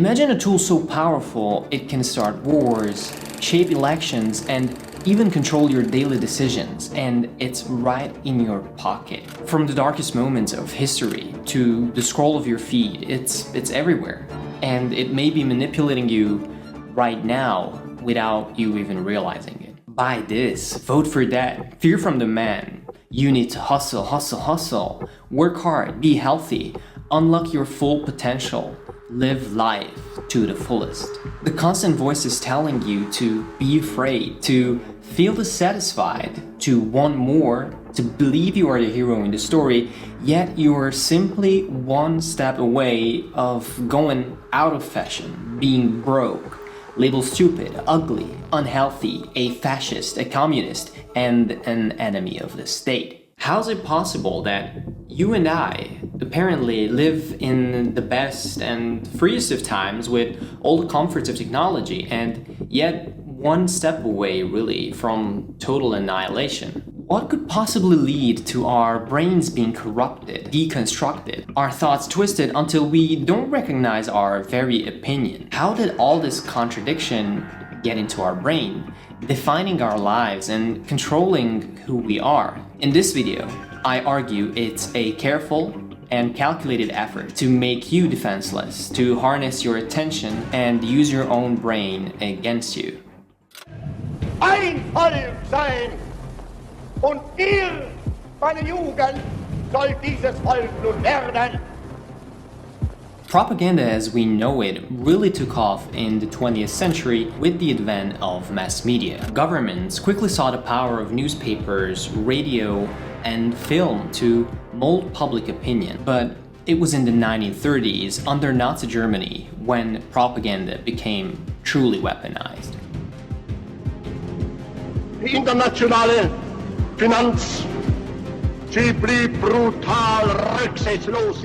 Imagine a tool so powerful it can start wars, shape elections, and even control your daily decisions, and it's right in your pocket. From the darkest moments of history to the scroll of your feed, it's everywhere. And it may be manipulating you right now without you even realizing it. Buy this, vote for that, fear from the man. You need to hustle, hustle, hustle. Work hard, be healthy, unlock your full potential, live life to the fullest. The constant voice is telling you to be afraid, to feel dissatisfied, to want more, to believe you are the hero in the story, yet you are simply one step away of going out of fashion, being broke, labeled stupid, ugly, unhealthy, a fascist, a communist, and an enemy of the state. How is it possible that you and I apparently live in the best and freest of times with all the comforts of technology and yet one step away really from total annihilation? What could possibly lead to our brains being corrupted, deconstructed, our thoughts twisted until we don't recognize our very opinion? How did all this contradiction get into our brain, defining our lives and controlling who we are? In this video, I argue it's a careful and calculated effort to make you defenseless, to harness your attention and use your own brain against you. Ein Volk sein, und ihr, meine Jugend, soll dieses Volk nun werden. Propaganda as we know it really took off in the 20th century with the advent of mass media. Governments quickly saw the power of newspapers, radio, and film to mold public opinion. But it was in the 1930s, under Nazi Germany, when propaganda became truly weaponized. Die internationale Finanz, sie blieb brutal rücksichtslos.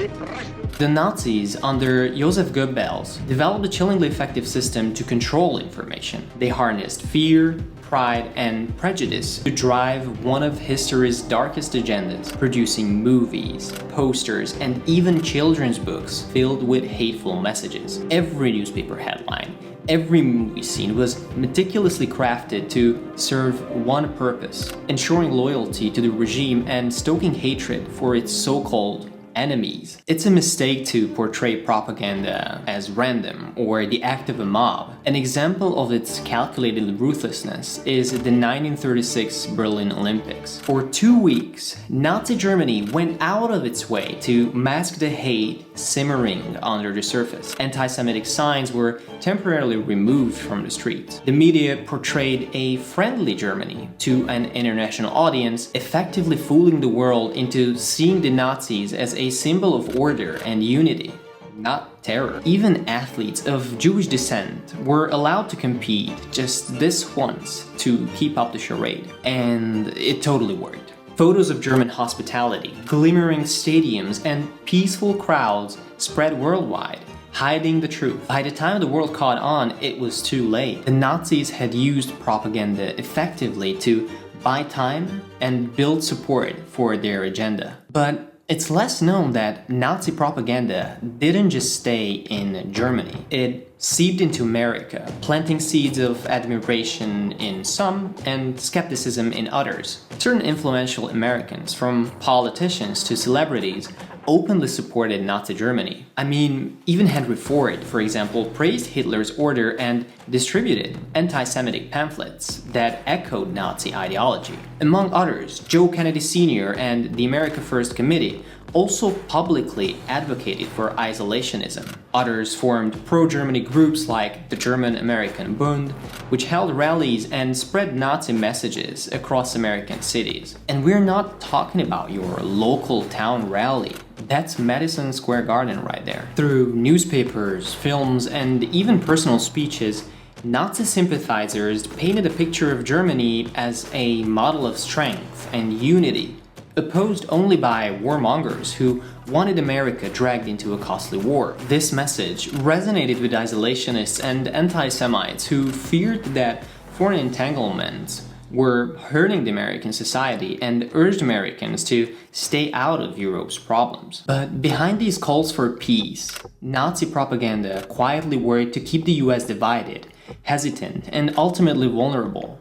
The Nazis, under Joseph Goebbels, developed a chillingly effective system to control information. They harnessed fear, pride, and prejudice to drive one of history's darkest agendas, producing movies, posters, and even children's books filled with hateful messages. Every newspaper headline, every movie scene was meticulously crafted to serve one purpose: ensuring loyalty to the regime and stoking hatred for its so-called enemies. It's a mistake to portray propaganda as random or the act of a mob. An example of its calculated ruthlessness is the 1936 Berlin Olympics. For 2 weeks, Nazi Germany went out of its way to mask the hate simmering under the surface. Anti-Semitic signs were temporarily removed from the streets. The media portrayed a friendly Germany to an international audience, effectively fooling the world into seeing the Nazis as a symbol of order and unity, not terror. Even athletes of Jewish descent were allowed to compete just this once to keep up the charade, and it totally worked. Photos of German hospitality, glimmering stadiums, and peaceful crowds spread worldwide, hiding the truth. By the time the world caught on, it was too late. The Nazis had used propaganda effectively to buy time and build support for their agenda. But it's less known that Nazi propaganda didn't just stay in Germany. It seeped into America, planting seeds of admiration in some and skepticism in others. Certain influential Americans, from politicians to celebrities, openly supported Nazi Germany. I mean, even Henry Ford, for example, praised Hitler's order and distributed anti-Semitic pamphlets that echoed Nazi ideology. Among others, Joe Kennedy Sr. and the America First Committee also publicly advocated for isolationism. Others formed pro-Germany groups like the German-American Bund, which held rallies and spread Nazi messages across American cities. And we're not talking about your local town rally. That's Madison Square Garden right there. Through newspapers, films, and even personal speeches, Nazi sympathizers painted a picture of Germany as a model of strength and unity, opposed only by warmongers who wanted America dragged into a costly war. This message resonated with isolationists and anti-Semites who feared that foreign entanglements were hurting the American society and urged Americans to stay out of Europe's problems. But behind these calls for peace, Nazi propaganda quietly worked to keep the US divided, hesitant, and ultimately vulnerable.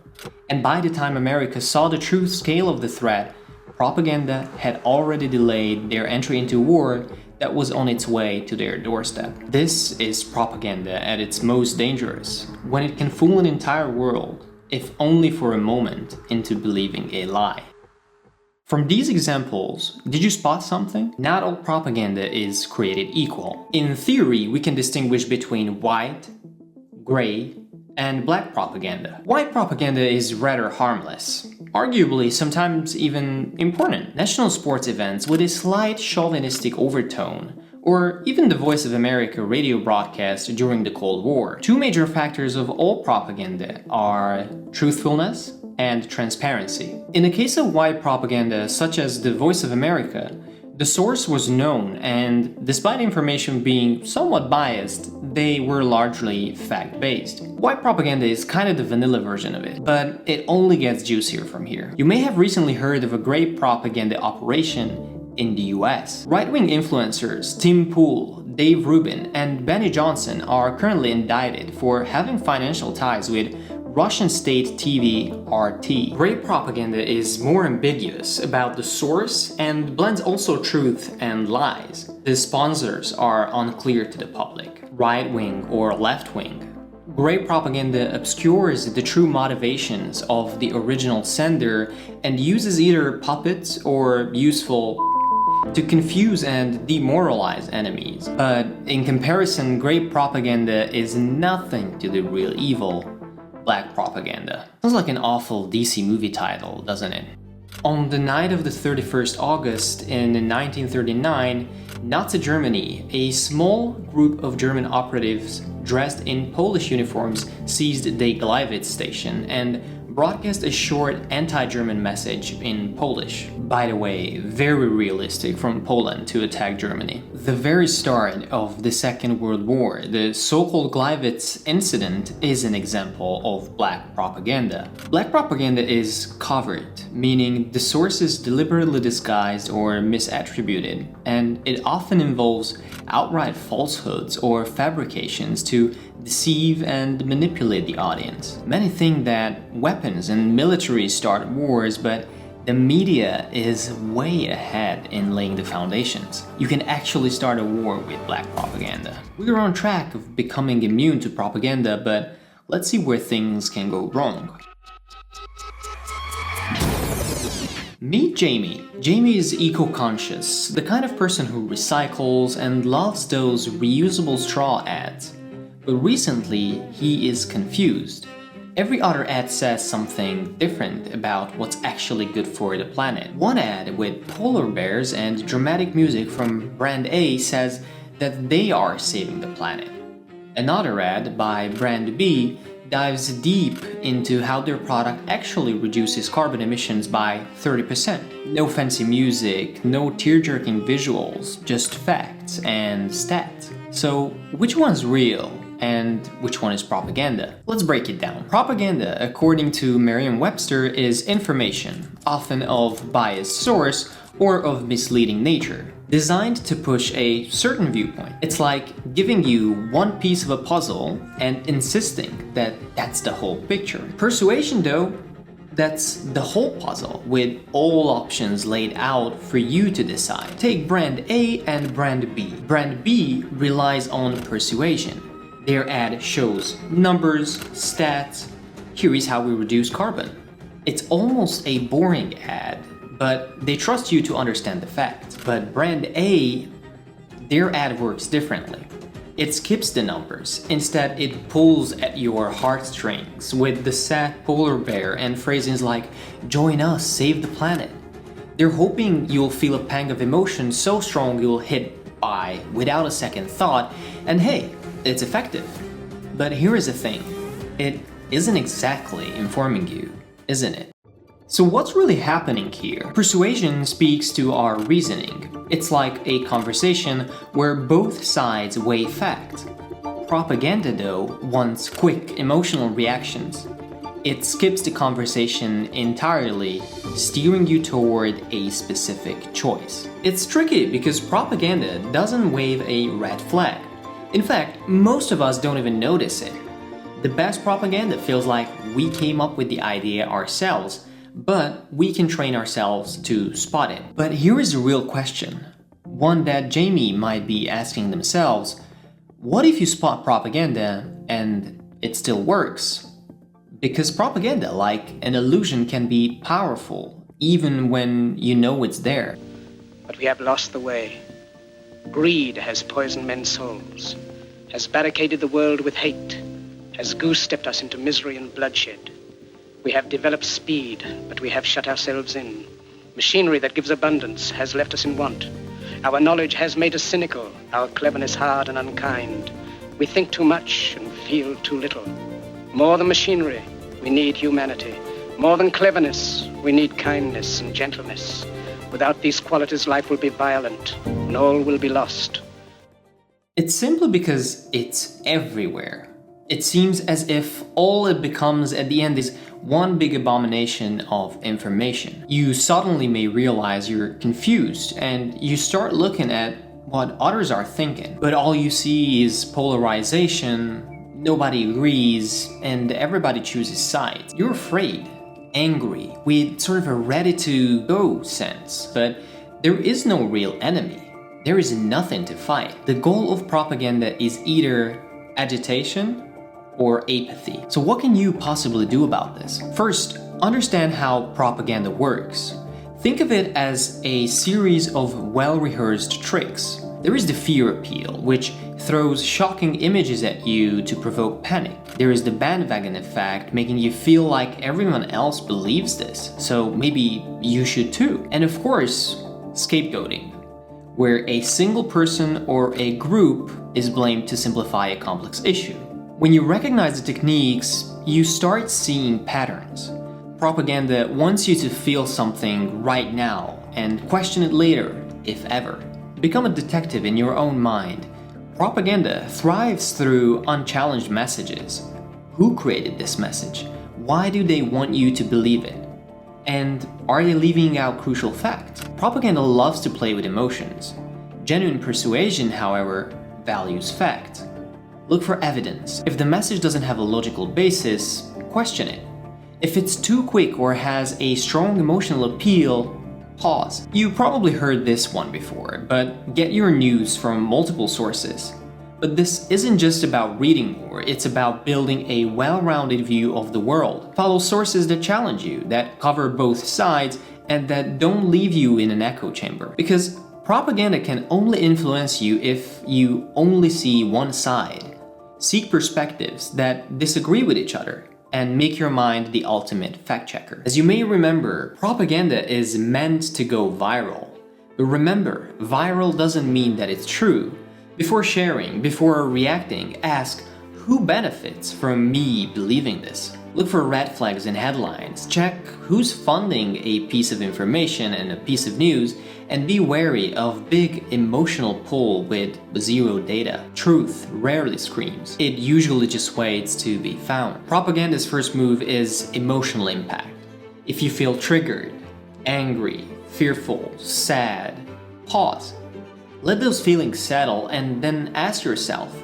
And by the time America saw the true scale of the threat, propaganda had already delayed their entry into war that was on its way to their doorstep. This is propaganda at its most dangerous, when it can fool an entire world, if only for a moment, into believing a lie. From these examples, did you spot something? Not all propaganda is created equal. In theory, we can distinguish between white, gray, and black propaganda. White propaganda is rather harmless, arguably sometimes even important. National sports events with a slight chauvinistic overtone, or even the Voice of America radio broadcast during the Cold War. Two major factors of all propaganda are truthfulness and transparency. In the case of white propaganda, such as the Voice of America, the source was known, and despite information being somewhat biased, they were largely fact-based. White propaganda is kind of the vanilla version of it, but it only gets juicier from here. You may have recently heard of a great propaganda operation in the US. Right-wing influencers Tim Pool, Dave Rubin, and Benny Johnson are currently indicted for having financial ties with Russian state TV RT. Great propaganda is more ambiguous about the source and blends also truth and lies. The sponsors are unclear to the public, right-wing or left-wing. Great propaganda obscures the true motivations of the original sender and uses either puppets or useful to confuse and demoralize enemies. But in comparison, great propaganda is nothing to the real evil, black propaganda. Sounds like an awful DC movie title, doesn't it? On the night of the 31st August in 1939, Nazi Germany, a small group of German operatives dressed in Polish uniforms seized the Gleiwitz station and broadcast a short anti-German message in Polish. By the way, very realistic from Poland to attack Germany. The very start of the Second World War, the so-called Gleiwitz incident is an example of black propaganda. Black propaganda is covert, meaning the source is deliberately disguised or misattributed, and it often involves outright falsehoods or fabrications to deceive and manipulate the audience. Many think that weapons and military start wars, but the media is way ahead in laying the foundations. You can actually start a war with black propaganda. We're on track of becoming immune to propaganda, but let's see where things can go wrong. Meet Jamie. Jamie is eco-conscious, the kind of person who recycles and loves those reusable straw ads. But recently, he is confused. Every other ad says something different about what's actually good for the planet. One ad with polar bears and dramatic music from brand A says that they are saving the planet. Another ad by brand B dives deep into how their product actually reduces carbon emissions by 30%. No fancy music, no tear-jerking visuals, just facts and stats. So, which one's real? And which one is propaganda? Let's break it down. Propaganda, according to Merriam-Webster, is information, often of biased source or of misleading nature, designed to push a certain viewpoint. It's like giving you one piece of a puzzle and insisting that that's the whole picture. Persuasion, though, that's the whole puzzle, with all options laid out for you to decide. Take brand A and brand B. Brand B relies on persuasion. Their ad shows numbers, stats, here is how we reduce carbon. It's almost a boring ad, but they trust you to understand the facts. But brand A, their ad works differently. It skips the numbers. Instead, it pulls at your heartstrings with the sad polar bear and phrases like, "Join us, save the planet." They're hoping you'll feel a pang of emotion so strong you'll hit buy without a second thought, and hey, it's effective. But here is the thing, it isn't exactly informing you, isn't it? So what's really happening here? Persuasion speaks to our reasoning. It's like a conversation where both sides weigh facts. Propaganda, though, wants quick emotional reactions. It skips the conversation entirely, steering you toward a specific choice. It's tricky because propaganda doesn't wave a red flag. In fact, most of us don't even notice it. The best propaganda feels like we came up with the idea ourselves, but we can train ourselves to spot it. But here is the real question, one that Jamie might be asking themselves. What if you spot propaganda and it still works? Because propaganda, like an illusion, can be powerful, even when you know it's there. But we have lost the way. Greed has poisoned men's souls, has barricaded the world with hate, has goose-stepped us into misery and bloodshed. We have developed speed, but we have shut ourselves in. Machinery that gives abundance has left us in want. Our knowledge has made us cynical, our cleverness hard and unkind. We think too much and feel too little. More than machinery, we need humanity. More than cleverness, we need kindness and gentleness. Without these qualities, life will be violent, and all will be lost. It's simply because it's everywhere. It seems as if all it becomes at the end is one big abomination of information. You suddenly may realize you're confused, and you start looking at what others are thinking. But all you see is polarization, nobody agrees, and everybody chooses sides. You're afraid, angry, with sort of a ready-to-go sense. But there is no real enemy. There is nothing to fight. The goal of propaganda is either agitation or apathy. So what can you possibly do about this? First, understand how propaganda works. Think of it as a series of well-rehearsed tricks. There is the fear appeal, which throws shocking images at you to provoke panic. There is the bandwagon effect, making you feel like everyone else believes this, so maybe you should too. And of course, scapegoating, where a single person or a group is blamed to simplify a complex issue. When you recognize the techniques, you start seeing patterns. Propaganda wants you to feel something right now and question it later, if ever. Become a detective in your own mind. Propaganda thrives through unchallenged messages. Who created this message? Why do they want you to believe it? And are they leaving out crucial facts? Propaganda loves to play with emotions. Genuine persuasion, however, values fact. Look for evidence. If the message doesn't have a logical basis, question it. If it's too quick or has a strong emotional appeal, pause. You probably heard this one before, but get your news from multiple sources. But this isn't just about reading more, it's about building a well-rounded view of the world. Follow sources that challenge you, that cover both sides, and that don't leave you in an echo chamber. Because propaganda can only influence you if you only see one side. Seek perspectives that disagree with each other, and make your mind the ultimate fact checker. As you may remember, propaganda is meant to go viral. But remember, viral doesn't mean that it's true. Before sharing, before reacting, ask, who benefits from me believing this? Look for red flags in headlines, check who's funding a piece of information and a piece of news, and be wary of big emotional pull with zero data. Truth rarely screams. It usually just waits to be found. Propaganda's first move is emotional impact. If you feel triggered, angry, fearful, sad, pause. Let those feelings settle and then ask yourself,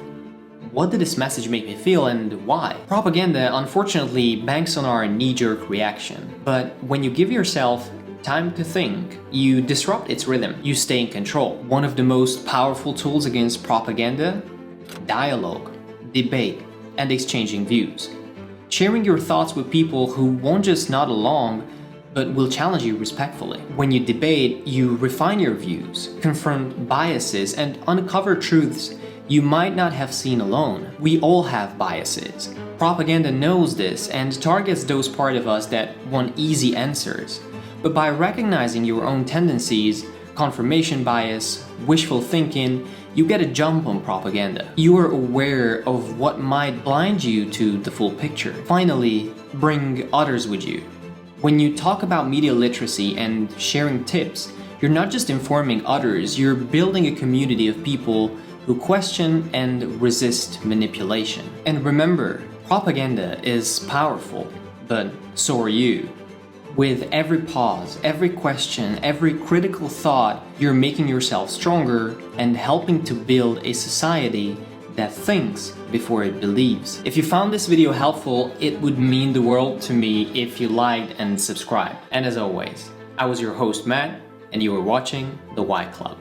what did this message make me feel and why? Propaganda unfortunately banks on our knee-jerk reaction. But when you give yourself time to think, you disrupt its rhythm. You stay in control. One of the most powerful tools against propaganda? Dialogue, debate, and exchanging views. Sharing your thoughts with people who won't just nod along, but will challenge you respectfully. When you debate, you refine your views, confront biases, and uncover truths you might not have seen alone. We all have biases. Propaganda knows this and targets those part of us that want easy answers. But by recognizing your own tendencies, confirmation bias, wishful thinking, you get a jump on propaganda. You are aware of what might blind you to the full picture. Finally, bring others with you. When you talk about media literacy and sharing tips, you're not just informing others, you're building a community of people who question and resist manipulation. And remember, propaganda is powerful, but so are you. With every pause, every question, every critical thought, you're making yourself stronger and helping to build a society that thinks before it believes. If you found this video helpful, it would mean the world to me if you liked and subscribed. And as always, I was your host Matt, and you were watching The Why Club.